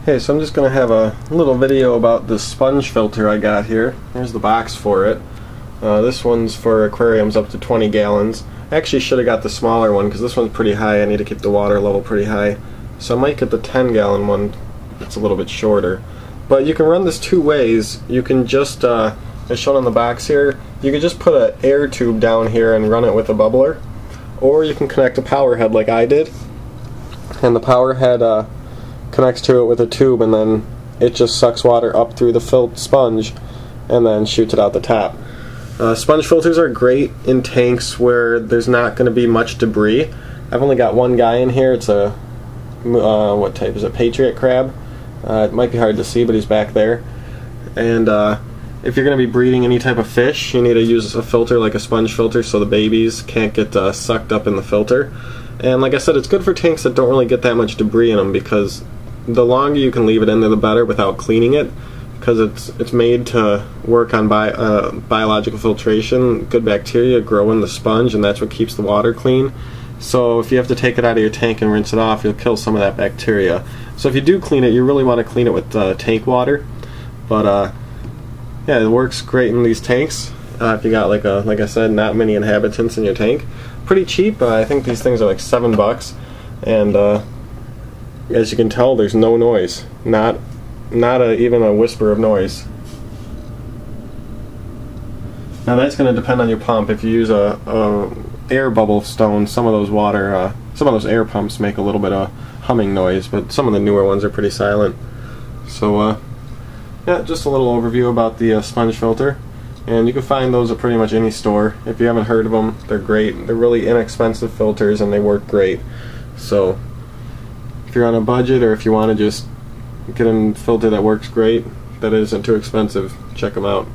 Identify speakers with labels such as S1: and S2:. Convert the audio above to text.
S1: Okay, so I'm just going to have a little video about the sponge filter I got here. Here's the box for it. This one's for aquariums up to 20 gallons. I actually should have got the smaller one because this one's pretty high. I need to keep the water level pretty high. So I might get the 10-gallon one. It's a little bit shorter. But you can run this two ways. You can just, as shown on the box here, you can just put an air tube down here and run it with a bubbler. Or you can connect a power head like I did. And the power head connects to it with a tube, and then it just sucks water up through the sponge and then shoots it out the top. Sponge filters are great in tanks where there's not going to be much debris. I've only got one guy in here. It's a what type is it? Patriot crab. It might be hard to see, but he's back there. And if you're going to be breeding any type of fish, you need to use a filter like a sponge filter so the babies can't get sucked up in the filter. And like I said, it's good for tanks that don't really get that much debris in them, because the longer you can leave it in there, the better without cleaning it, because it's made to work on biological filtration. Good bacteria grow in the sponge, and that's what keeps the water clean. So if you have to take it out of your tank and rinse it off, you'll kill some of that bacteria. So if you do clean it, you really want to clean it with tank water. But yeah, it works great in these tanks. If you got like I said, not many inhabitants in your tank. Pretty cheap. I think these things are like $7, and as you can tell, there's no noise. Not even a whisper of noise. Now that's going to depend on your pump. If you use a air bubble stone, some of those air pumps make a little bit of humming noise, but some of the newer ones are pretty silent. So yeah, just a little overview about the sponge filter. And you can find those at pretty much any store. If you haven't heard of them, they're great. They're really inexpensive filters and they work great. So if you're on a budget, or if you want to just get a filter that works great, that isn't too expensive, check them out.